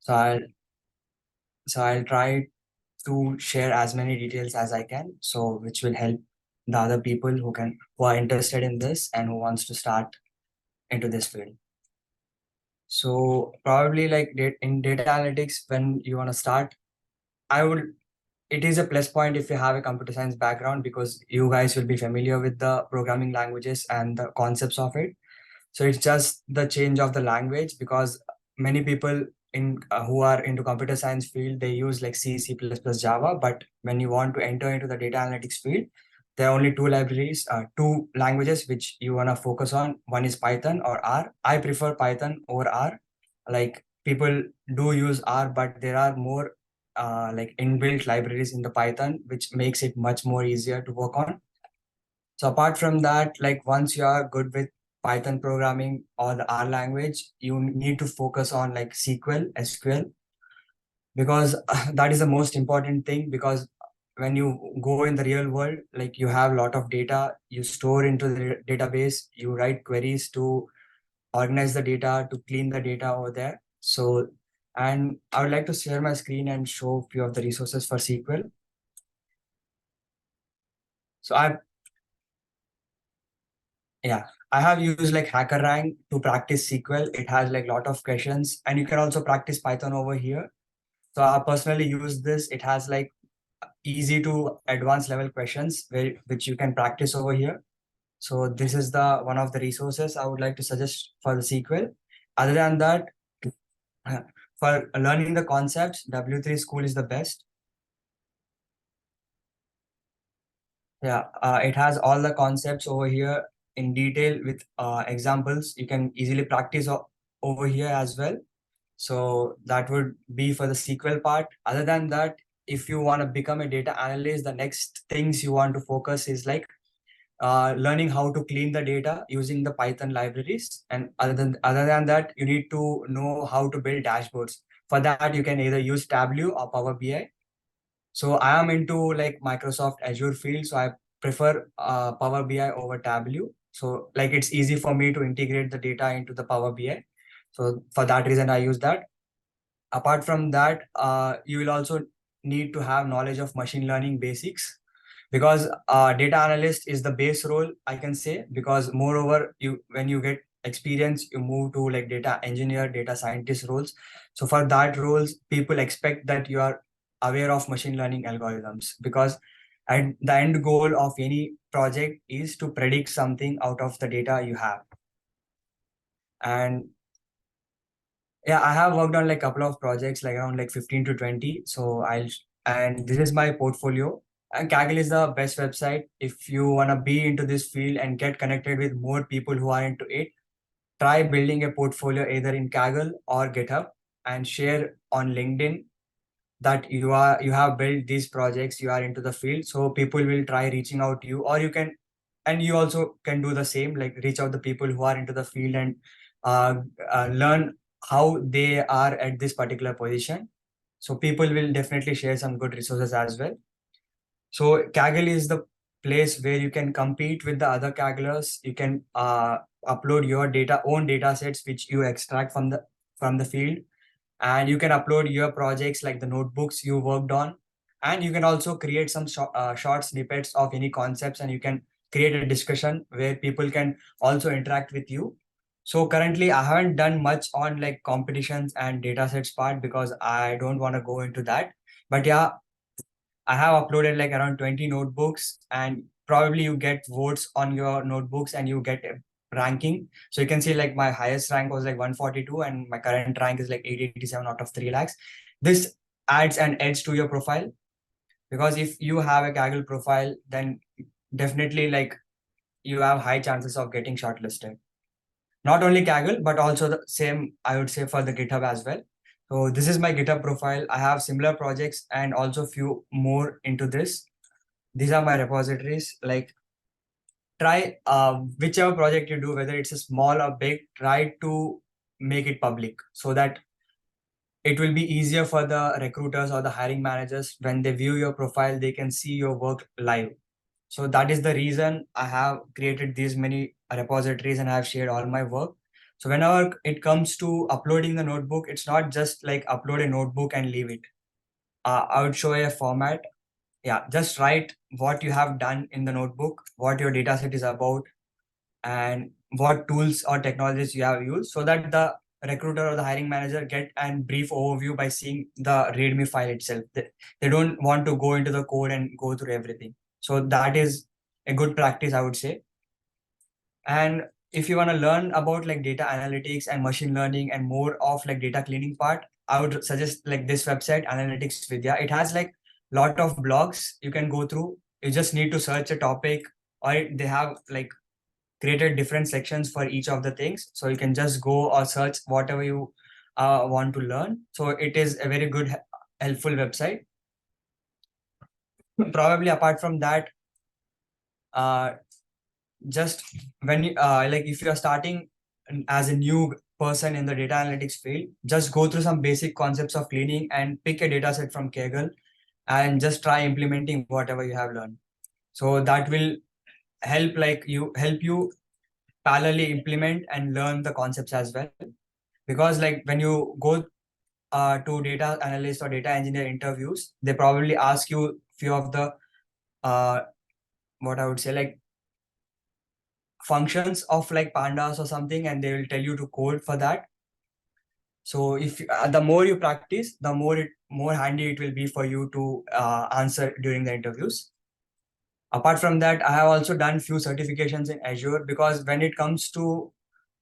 So I'll try to share as many details as I can, so which will help the other people who are interested in this and who wants to start into this field. So probably like in data analytics, when you want to start, I would it is a plus point if you have a computer science background, because you guys will be familiar with the programming languages and the concepts of it. So it's just the change of the language, because many people in who are into computer science field, they use like C, C++, Java. But when you want to enter into the data analytics field, there are only two languages which you want to focus on. One is Python or R. I prefer Python over R. Like people do use R, but there are more like inbuilt libraries in the Python, which makes it much more easier to work on. So apart from that, like once you are good with Python programming or the R language, you need to focus on like SQL, because that is the most important thing. Because when you go in the real world, like you have a lot of data, you store into the database, you write queries to organize the data, to clean the data over there. So, and I would like to share my screen and show a few of the resources for SQL. So I have used like HackerRank to practice SQL. It has like a lot of questions, and you can also practice Python over here. So I personally use this. It has like easy to advanced level questions which you can practice over here. So this is the one of the resources I would like to suggest for the SQL. Other than that, for learning the concepts, W3 School is the best. Yeah, it has all the concepts over here in detail with examples. You can easily practice over here as well. So that would be for the SQL part. Other than that, if you want to become a data analyst, the next things you want to focus is like learning how to clean the data using the Python libraries. And other than that, you need to know how to build dashboards. For that, you can either use Tableau or Power BI. So I am into like Microsoft Azure field, so I prefer Power BI over Tableau. So like it's easy for me to integrate the data into the Power BI. So for that reason, I use that. Apart from that, you will also need to have knowledge of machine learning basics, because data analyst is the base role, I can say. Because moreover, you when you get experience, you move to like data engineer, data scientist roles. So for that roles, people expect that you are aware of machine learning algorithms, because and the end goal of any project is to predict something out of the data you have. And yeah, I have worked on like a couple of projects, like around like 15 to 20. So and this is my portfolio. And Kaggle is the best website if you want to be into this field and get connected with more people who are into it. Try building a portfolio either in Kaggle or GitHub, and share on LinkedIn that you have built these projects, you are into the field. So people will try reaching out to you, or you can, and you also can do the same, like reach out the people who are into the field and uh, learn how they are at this particular position. So people will definitely share some good resources as well. So Kaggle is the place where you can compete with the other Kagglers. You can upload your own data sets which you extract from the field, and you can upload your projects like the notebooks you worked on. And you can also create some short snippets of any concepts, and you can create a discussion where people can also interact with you. So currently I haven't done much on like competitions and data sets part, because I don't want to go into that. But yeah, I have uploaded like around 20 notebooks, and probably you get votes on your notebooks and you get a ranking. So you can see like my highest rank was like 142, and my current rank is like 887 out of 3 lakhs. This adds an edge to your profile, because if you have a Kaggle profile, then definitely like you have high chances of getting shortlisted. Not only Kaggle, but also the same, I would say, for the GitHub as well. So this is my GitHub profile. I have similar projects and also few more into this. These are my repositories. Like try whichever project you do, whether it's a small or big, try to make it public, so that it will be easier for the recruiters or the hiring managers. When they view your profile, they can see your work live. So that is the reason I have created these many repositories and I have shared all my work. So whenever it comes to uploading the notebook, it's not just like upload a notebook and leave it. I would show a format. Yeah, just write what you have done in the notebook, what your data set is about, and what tools or technologies you have used, so that the recruiter or the hiring manager get a brief overview by seeing the readme file itself. They don't want to go into the code and go through everything. So that is a good practice, I would say. And if you want to learn about like data analytics and machine learning and more of like data cleaning part, I would suggest like this website, Analytics Vidya. It has like lot of blogs you can go through. You just need to search a topic, or they have like created different sections for each of the things. So you can just go or search whatever you want to learn. So it is a very good, helpful website. Probably apart from that, uh, just when you like if you are starting as a new person in the data analytics field, just go through some basic concepts of cleaning and pick a data set from Kaggle and just try implementing whatever you have learned. So that will help you parallelly implement and learn the concepts as well. Because like when you go to data analyst or data engineer interviews, they probably ask you few of the uh, what I would say like functions of like pandas or something, and they will tell you to code for that. So if the more you practice, the more handy it will be for you to answer during the interviews. Apart from that, I have also done few certifications in Azure, because when it comes to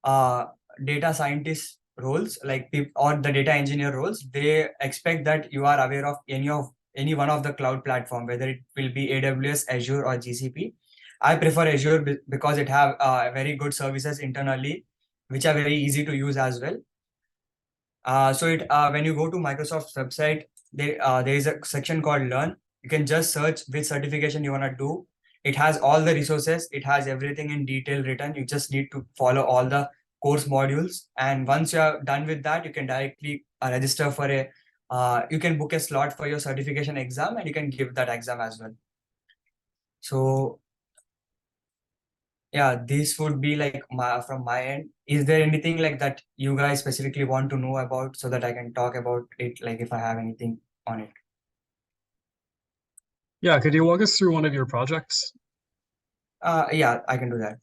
uh, data scientist roles, like or the data engineer roles, they expect that you are aware of any one of the cloud platform, whether it will be AWS, Azure, or GCP. I prefer Azure because it have very good services internally, which are very easy to use as well. So when you go to Microsoft's website, there is a section called Learn. You can just search which certification you want to do. It has all the resources. It has everything in detail written. You just need to follow all the course modules. And once you are done with that, you can directly register for a. You can book a slot for your certification exam, and you can give that exam as well. So yeah, this would be like from my end. Is there anything like that you guys specifically want to know about, so that I can talk about it, like if I have anything on it? Yeah, could you walk us through one of your projects? Yeah, I can do that.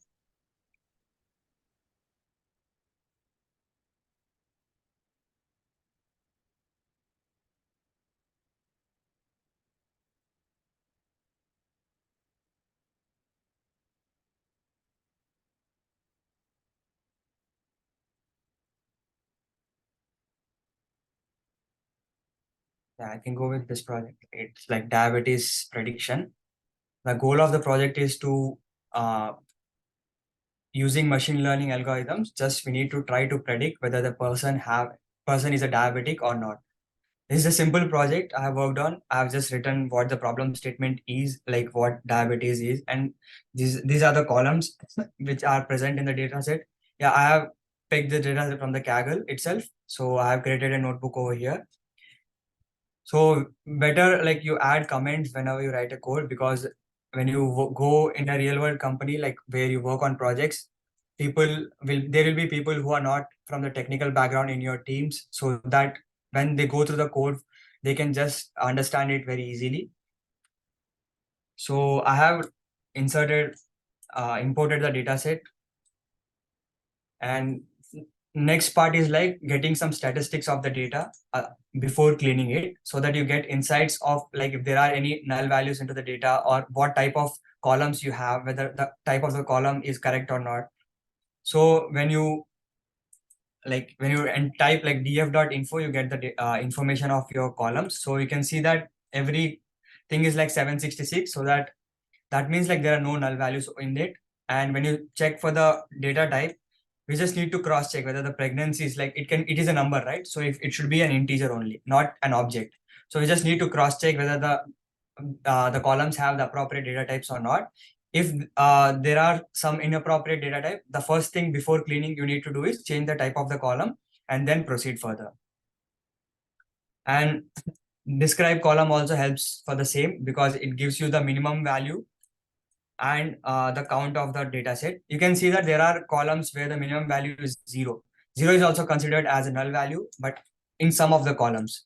Yeah, I can go with this project. It's like diabetes prediction. The goal of the project is to uh, using machine learning algorithms. Just we need to try to predict whether the person is a diabetic or not. This is a simple project I have worked on. I have just written what the problem statement is, like what diabetes is, and these are the columns which are present in the data set. Yeah, I have picked the data set from the Kaggle itself. So I have created a notebook over here. So better like you add comments whenever you write a code, because when you go in a real world company, like where you work on projects, there will be people who are not from the technical background in your teams, so that when they go through the code, they can just understand it very easily. So I have imported the data set, and next part is like getting some statistics of the data before cleaning it, so that you get insights of like if there are any null values into the data, or what type of columns you have, whether the type of the column is correct or not. So when you and type like df.info, you get the information of your columns. So you can see that every thing is like 766, so that means like there are no null values in it. And when you check for the data type, we just need to cross check whether the pregnancy is like it is a number, right? So if it should be an integer only, not an object. So we just need to cross check whether the columns have the appropriate data types or not. If there are some inappropriate data type, the first thing before cleaning you need to do is change the type of the column and then proceed further. And describe column also helps for the same, because it gives you the minimum value and the count of the data set. You can see that there are columns where the minimum value is 0. 0 is also considered as a null value, but in some of the columns.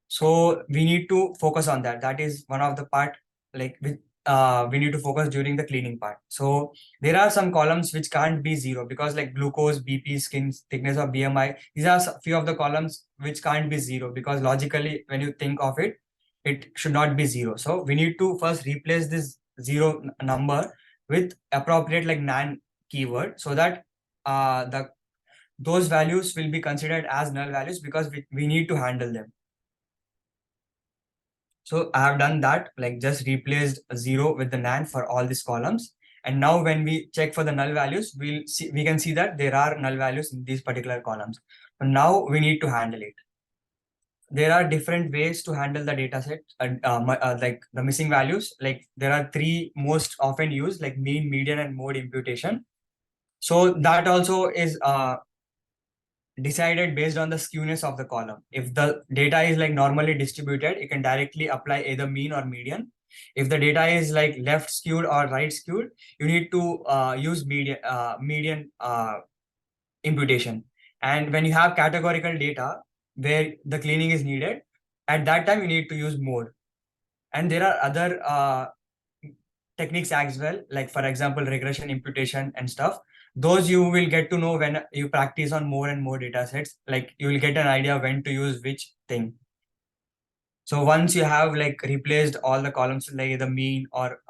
So we need to focus on that. That is one of the part, like we need to focus during the cleaning part. So there are some columns which can't be 0 because like glucose, BP, skin thickness, or BMI. These are few of the columns which can't be 0 because logically when you think of it, it should not be 0. So we need to first replace this 0 number with appropriate like nan keyword so that the those values will be considered as null values because we need to handle them. So I have done that, like just replaced 0 with the nan for all these columns. And now when we check for the null values, we can see that there are null values in these particular columns. But now we need to handle it. There are different ways to handle the data set, like the missing values. Like there are three most often used, like mean, median, and mode imputation. So that also is decided based on the skewness of the column. If the data is like normally distributed, you can directly apply either mean or median. If the data is like left skewed or right skewed, you need to use median imputation. And when you have categorical data where the cleaning is needed, at that time you need to use mode. And there are other techniques as well, like for example, regression imputation and stuff. Those you will get to know when you practice on more and more data sets. Like you will get an idea when to use which thing. So once you have like replaced all the columns, like the mean or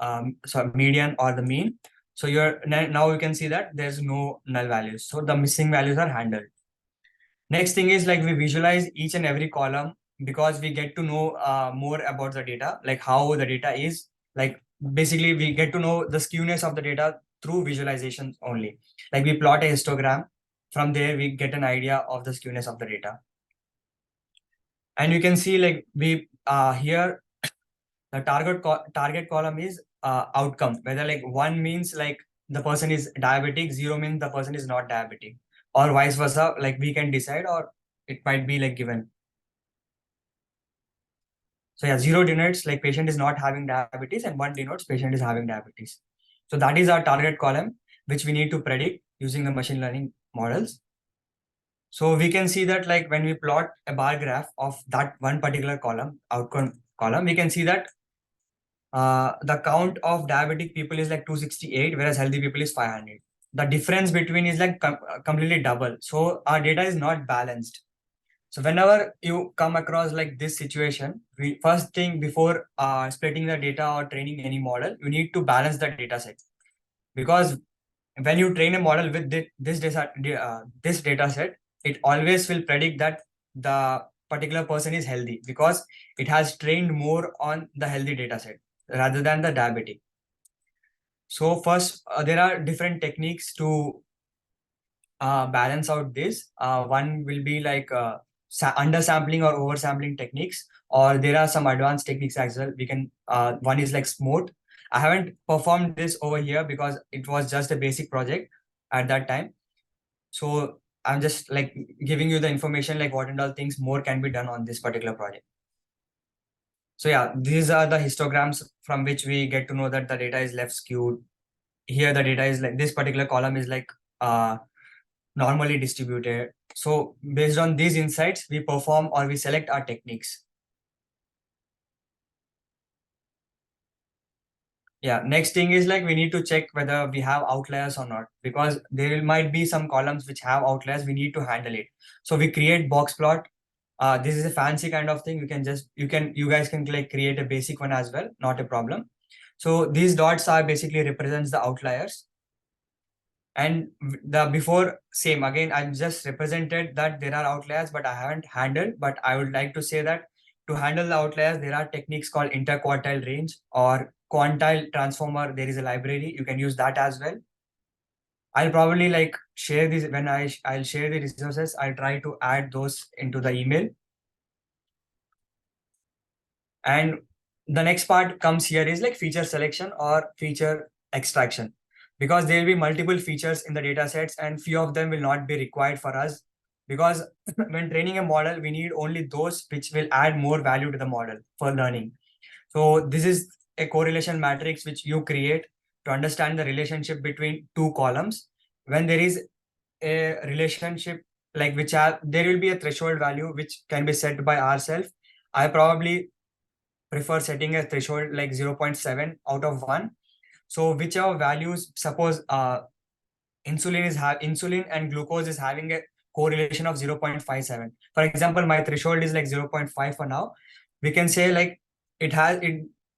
median or the mean, so you're now you can see that there's no null values. So the missing values are handled. Next thing is like we visualize each and every column because we get to know more about the data, like how the data is. Like basically we get to know the skewness of the data through visualizations only. Like we plot a histogram. From there we get an idea of the skewness of the data. And you can see like we here the target column is outcome, whether like 1 means like the person is diabetic, 0 means the person is not diabetic, or vice versa. Like we can decide, or it might be like given. So yeah, 0 denotes like patient is not having diabetes, and 1 denotes patient is having diabetes. So that is our target column, which we need to predict using the machine learning models. So we can see that like when we plot a bar graph of that one particular column, outcome column, we can see that the count of diabetic people is like 268, whereas healthy people is 500. The difference between is like completely double. So our data is not balanced. So whenever you come across like this situation, we first thing before splitting the data or training any model, you need to balance the data set. Because when you train a model with this data set, it always will predict that the particular person is healthy because it has trained more on the healthy data set rather than the diabetic. So first, there are different techniques to balance out this. One will be like undersampling or oversampling techniques, or there are some advanced techniques as well. We can one is like smooth. I haven't performed this over here because it was just a basic project at that time. So I'm just like giving you the information like what and all things more can be done on this particular project. So yeah, these are the histograms from which we get to know that the data is left skewed. Here the data is like this particular column is like normally distributed. So based on these insights, we perform or we select our techniques. Yeah, next thing is like we need to check whether we have outliers or not, because there might be some columns which have outliers. We need to handle it. So we create box plot. This is a fancy kind of thing. You guys can like create a basic one as well, not a problem. So these dots are basically represents the outliers. And the before same again, I just represented that there are outliers, but I haven't handled. But I would like to say that to handle the outliers, there are techniques called interquartile range or quantile transformer. There is a library, you can use that as well. I'll probably like share this when I'll share the resources. I'll try to add those into the email. And the next part comes here is like feature selection or feature extraction, because there will be multiple features in the data sets and few of them will not be required for us, because when training a model, we need only those which will add more value to the model for learning. So this is a correlation matrix which you create to understand the relationship between two columns. When there is a relationship like which are there will be a threshold value which can be set by ourselves. I probably prefer setting a threshold like 0.7 out of 1. So whichever values, suppose insulin and glucose is having a correlation of 0.57. For example, my threshold is like 0.5 for now. We can say like it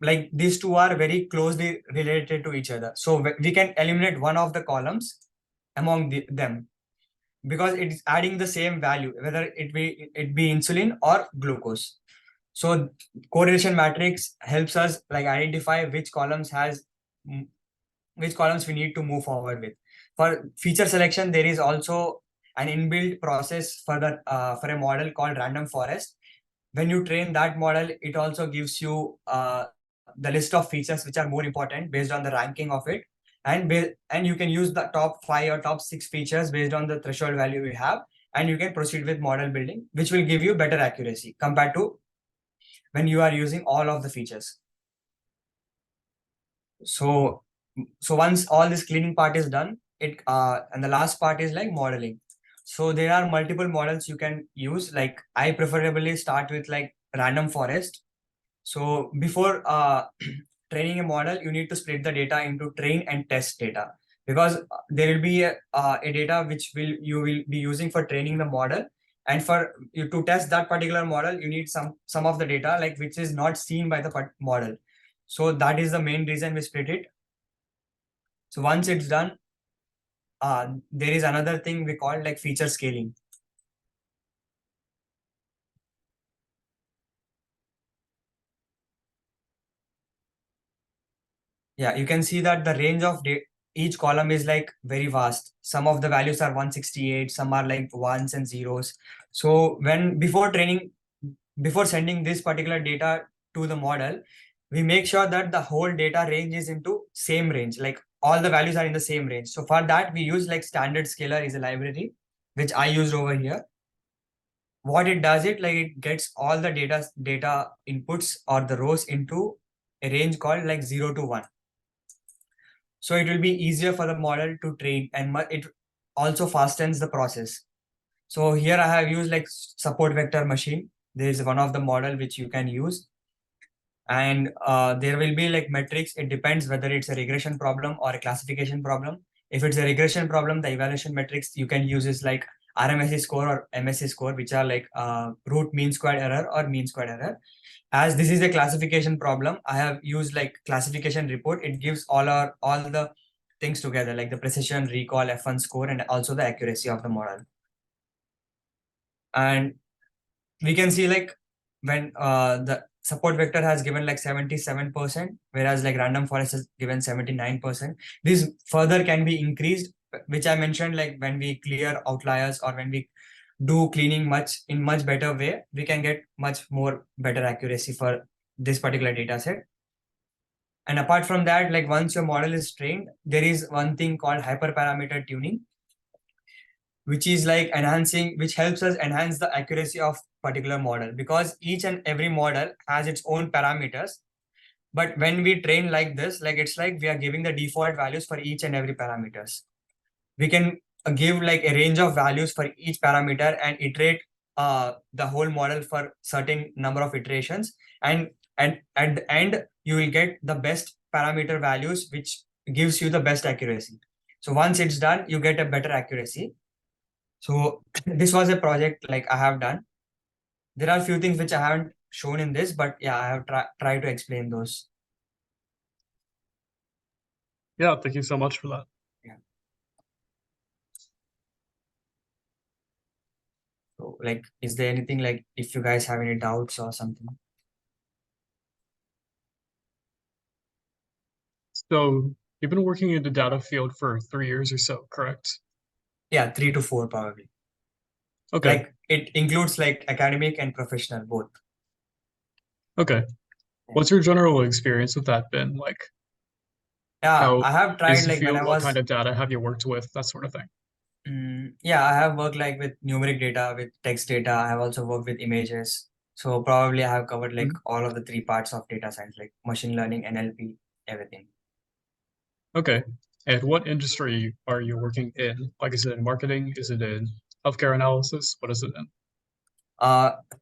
like these two are very closely related to each other. So we can eliminate one of the columns among them because it's adding the same value, whether it be insulin or glucose. So correlation matrix helps us like identify which columns we need to move forward with. For feature selection, there is also an inbuilt process for a model called random forest. When you train that model, it also gives you the list of features which are more important based on the ranking of it, and you can use the top 5 or top 6 features based on the threshold value you have, and you can proceed with model building, which will give you better accuracy compared to when you are using all of the features. So once all this cleaning part is done, it and the last part is like modeling. So there are multiple models you can use. Like I preferably start with like random forest. So before training a model, you need to split the data into train and test data, because there will be a data which will you will be using for training the model, and for you to test that particular model, you need some of the data like which is not seen by the model. So that is the main reason we split it. So once it's done, there is another thing we call like feature scaling. Yeah, you can see that the range of each column is like very vast. Some of the values are 168, some are like ones and zeros. So when before sending this particular data to the model, we make sure that the whole data range is into same range, like all the values are in the same range. So for that, we use like standard scaler is a library, which I used over here. What it does, it like it gets all the data inputs or the rows into a range called like 0 to 1. So it will be easier for the model to train, and it also fastens the process. So here I have used like support vector machine. There is one of the model which you can use, and there will be like metrics. It depends whether it's a regression problem or a classification problem. If it's a regression problem, the evaluation metrics you can use is like RMSE score or MSE score, which are like root mean squared error or mean squared error. As this is a classification problem, I have used like classification report. It gives all the things together, like the precision, recall, F1 score, and also the accuracy of the model. And we can see like when the support vector has given like 77%, whereas like random forest has given 79%. This further can be increased, which I mentioned, like when we clear outliers or when we do cleaning much better way, we can get much more better accuracy for this particular data set. And apart from that, like once your model is trained, there is one thing called hyperparameter tuning, which helps us enhance the accuracy of particular model, because each and every model has its own parameters. But when we train like this, like it's like we are giving the default values for each and every parameters. We can give like a range of values for each parameter and iterate the whole model for certain number of iterations, and at the end you will get the best parameter values which gives you the best accuracy. So once it's done, you get a better accuracy. So this was a project like I have done. There are a few things which I haven't shown in this, but yeah, I have tried to explain those. Yeah, thank you so much for that. Yeah. So like, is there anything like if you guys have any doubts or something? So you've been working in the data field for 3 years or so, correct? Yeah, 3 to 4 probably. Okay, Like it includes like academic and professional both. okay. Yeah, What's your general experience with that been? Like, yeah, how I have is tried the like when field? I What kind was of data have you worked with? That sort of thing. yeah, I have worked like with numeric data, with text data. I have also worked with images. So probably I have covered like Mhm. all of the three parts of data science, like machine learning, NLP, everything. Okay. And what industry are you working in? Like, is it in marketing? Is it in healthcare analysis? What is it in?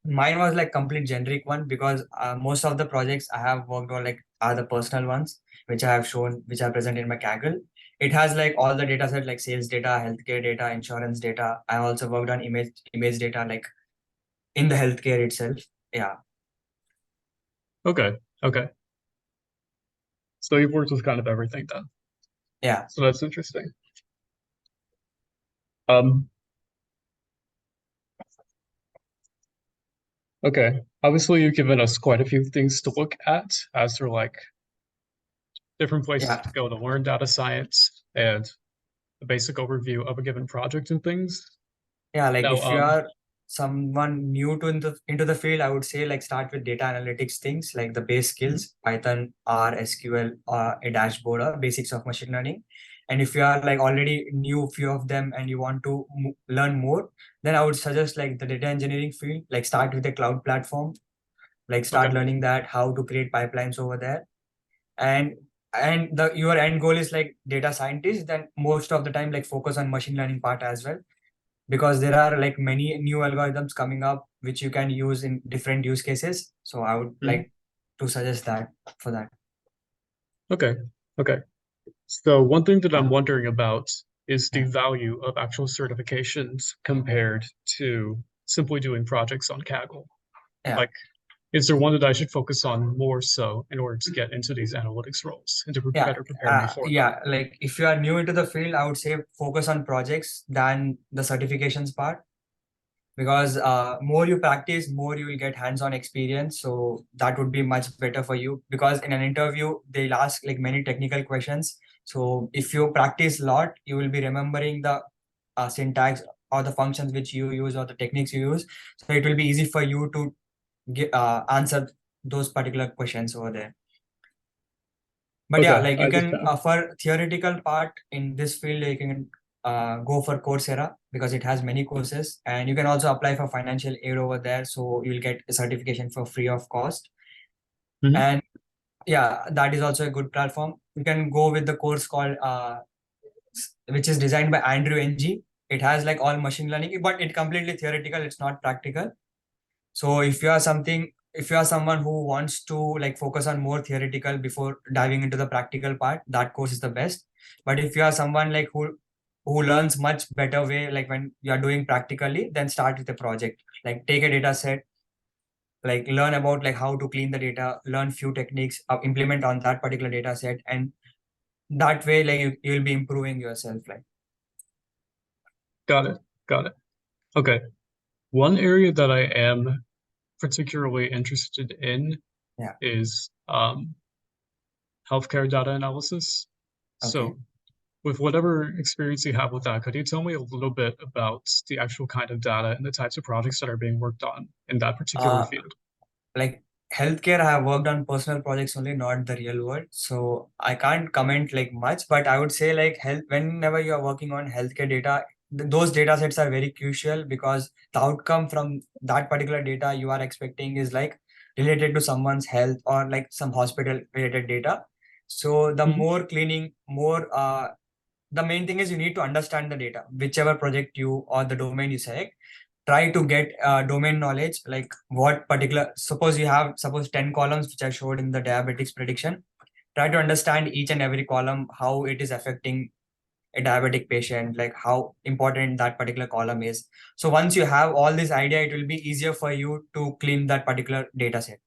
Mine was like complete generic one because most of the projects I have worked on like are the personal ones, which I have shown, which are present in my Kaggle. It has like all the data set like sales data, healthcare data, insurance data. I also worked on image data like in the healthcare itself. Yeah. Okay. Okay. So you've worked with kind of everything then. Yeah. So that's interesting. Um, okay. Obviously, you've given us quite a few things to look at as for like different places Yeah. to go to learn data science and a basic overview of a given project and things. Yeah, like Now, if you are someone new to into the field, I would say like start with data analytics things like the base mhm, skills, Python, R, SQL, or a dashboard or basics of machine learning. And if you are like already knew few of them and you want to learn more, then I would suggest like the data engineering field, like start with a cloud platform, like okay, start learning that how to create pipelines over there. And the your end goal is like data scientist, then most of the time like focus on machine learning part as well because there are like many new algorithms coming up which you can use in different use cases. So I would mhm, like to suggest that for that. okay, okay. So one thing that I'm wondering about is the Yeah. value of actual certifications compared to simply doing projects on Kaggle. Yeah. Like, is there one that I should focus on more so in order to get into these analytics roles and to Yeah. better prepare me for them? Yeah. Like if you are new into the field, I would say focus on projects than the certifications part because more you practice, more you will get hands-on experience. So that would be much better for you because in an interview, they'll ask like many technical questions. So if you practice a lot, you will be remembering the syntax or the functions which you use or the techniques you use. So it will be easy for you to answer those particular questions over there. But yeah, Okay, like I you can understand. for theoretical part in this field, you can go for Coursera because it has many courses, and you can also apply for financial aid over there. So you'll get a certification for free of cost. Mhm. And yeah, that is also a good platform. You can go with the course called which is designed by Andrew Ng. It has like all machine learning, but it completely theoretical. It's not practical. So if you are someone who wants to like focus on more theoretical before diving into the practical part, that course is the best. But if you are someone like who learns much better way, like when you are doing practically, then start with a project. Like take a data set, like learn about like how to clean the data, learn few techniques, implement on that particular data set, and that way like you will be improving yourself. Like Got it. Got it. Okay. One area that I am particularly interested in yeah, is healthcare data analysis. okay. So, with whatever experience you have with that, could you tell me a little bit about the actual kind of data and the types of projects that are being worked on in that particular Uh, field? like healthcare, I have worked on personal projects only, not the real world, so I can't comment like much, but I would say like health, whenever you are working on healthcare data, those data sets are very crucial because the outcome from that particular data you are expecting is like related to someone's health or like some hospital related data. So the Mhm. more cleaning, more the main thing is you need to understand the data, whichever project you or the domain you select. Try to get domain knowledge, like what particular, suppose 10 columns which I showed in the diabetics prediction. Try to understand each and every column, how it is affecting a diabetic patient, like how important that particular column is. So once you have all this idea, it will be easier for you to clean that particular data set.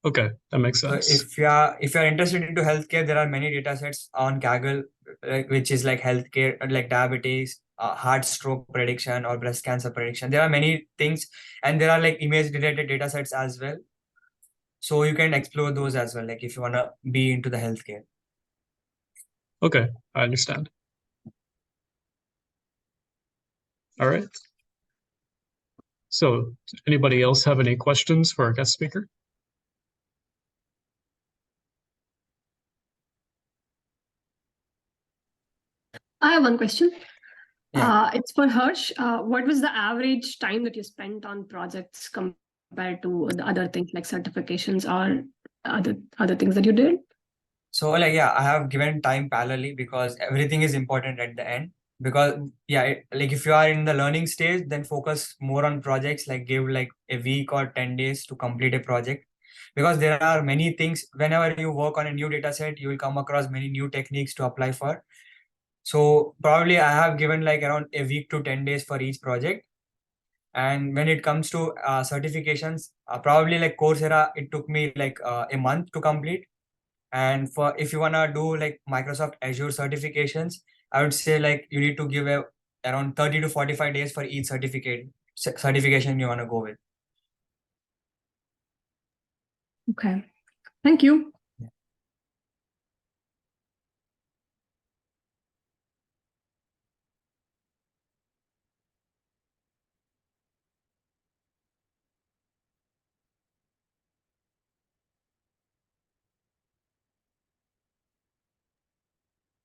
Okay, that makes So sense. if you are interested into healthcare, there are many data sets on Kaggle, like, which is like healthcare, like diabetes, heart stroke prediction, or breast cancer prediction. There are many things, and there are like image related data sets as well. So you can explore those as well, like if you wanna be into the healthcare. Okay, I understand. All right. So, anybody else have any questions for our guest speaker? I have one question. Yeah. It's for Harsh. What was the average time that you spent on projects compared to the other things like certifications or other things that you did? So like yeah, I have given time parallelly because everything is important at the end. because like if you are in the learning stage, then focus more on projects, like give like a week or 10 days to complete a project, because there are many things. Whenever you work on a new data set, you will come across many new techniques to apply for. So probably I have given like around a week to 10 days for each project. And when it comes to certifications, probably like Coursera, it took me like a month to complete. And for if you wanna do like Microsoft Azure certifications, I would say like you need to give around 30 to 45 days for each certification you wanna go with. Okay. Thank you.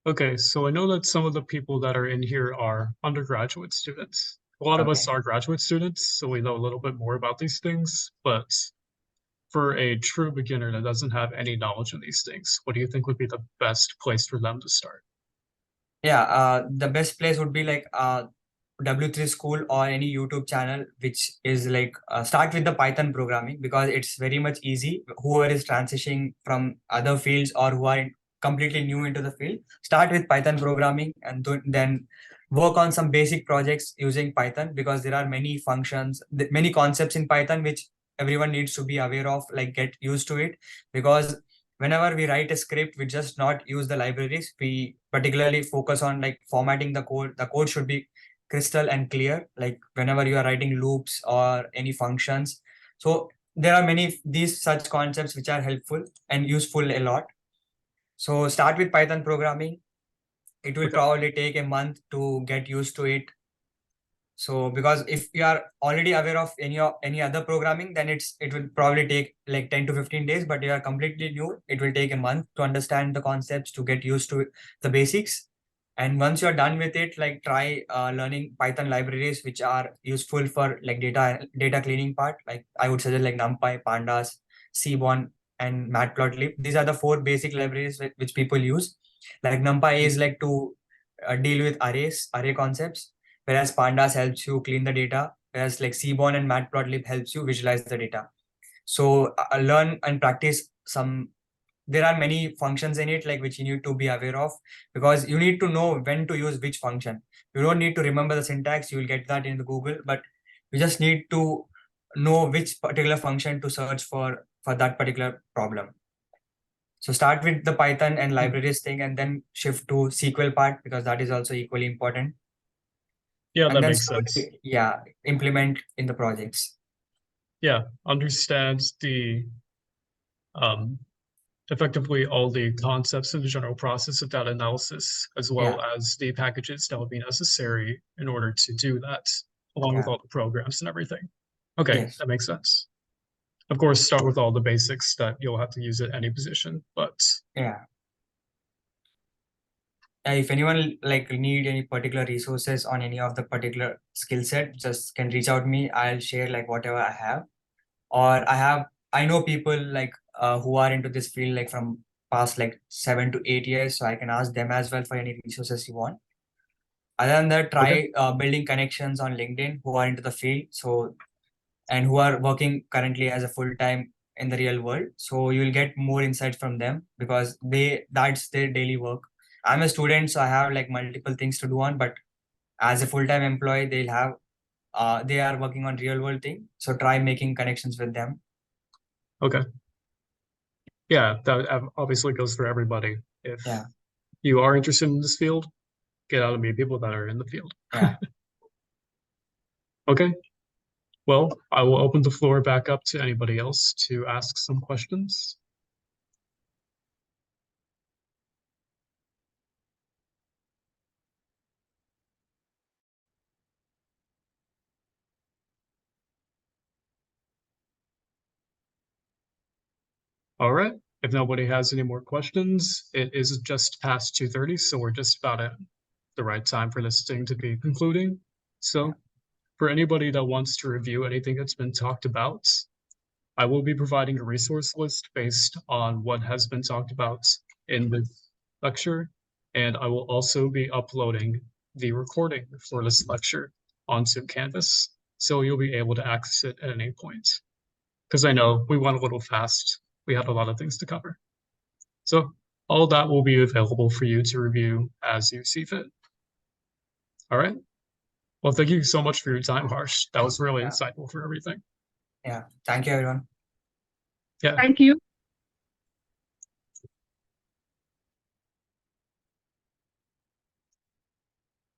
Okay, so I know that some of the people that are in here are undergraduate students. A lot of us Okay. are graduate students, so we know a little bit more about these things, but for a true beginner that doesn't have any knowledge of these things, what do you think would be the best place for them to start? Yeah, the best place would be like W3 School or any YouTube channel, which is like start with the Python programming, because it's very much easy. Whoever is transitioning from other fields or who are completely new into the field, start with Python programming and then work on some basic projects using Python, because there are many functions, many concepts in Python which everyone needs to be aware of, like get used to it. Because whenever we write a script, we just not use the libraries. We particularly focus on like formatting the code. The code should be crystal and clear, like whenever you are writing loops or any functions. So there are many these such concepts which are helpful and useful a lot. So start with Python programming. It will Okay. probably take a month to get used to it. So because if you are already aware of any other programming, then it will probably take like 10 to 15 days. But you are completely new, it will take a month to understand the concepts, to get used to the basics. And once you're done with it, like try learning Python libraries which are useful for like data cleaning part. Like I would suggest like NumPy, Pandas, Seaborn, and Matplotlib. These are the four basic libraries which people use. Like NumPy is like to deal with array concepts, whereas Pandas helps you clean the data, whereas like Seaborn and Matplotlib helps you visualize the data. So learn and practice some. There are many functions in it, like which you need to be aware of, because you need to know when to use which function. You don't need to remember the syntax, you will get that in the Google, but you just need to know which particular function to search for that particular problem. So start with the Python and libraries thing, and then shift to SQL part, because that is also equally important. Yeah, And that then makes sense. slowly, implement in the projects. Yeah, understands the um, effectively all the concepts in the general process of data analysis, as well Yeah, as the packages that will be necessary in order to do that, along with yeah, all the programs and everything. Okay, yes, that makes sense. Of course, start with all the basics that you'll have to use at any position, but yeah. If anyone like need any particular resources on any of the particular skill set, just can reach out me. I'll share like whatever I have, or I know people like who are into this field like from past like 7 to 8 years, so I can ask them as well for any resources you want. Other than that, okay, try building connections on LinkedIn who are into the field, so and who are working currently as a full time in the real world. So you will get more insights from them, because that's their daily work. I'm a student, so I have like multiple things to do on, but as a full time employee, they are working on real world thing. So try making connections with them. okay. Yeah, that obviously goes for everybody. If Yeah, you are interested in this field, get out and meet people that are in the field. yeah. Okay, well, I will open the floor back up to anybody else to ask some questions. All right. If nobody has any more questions, it is just past 2:30, so we're just about at the right time for this thing to be concluding. Yeah. So for anybody that wants to review anything that's been talked about, I will be providing a resource list based on what has been talked about in this lecture, and I will also be uploading the recording for this lecture onto Canvas, so you'll be able to access it at any point. Because I know we went a little fast. We had a lot of things to cover. So all that will be available for you to review as you see fit. All right. Well, thank you so much for your time, Harsh. That was really insightful for everything. Yeah. Thank you, everyone. Yeah. Thank you.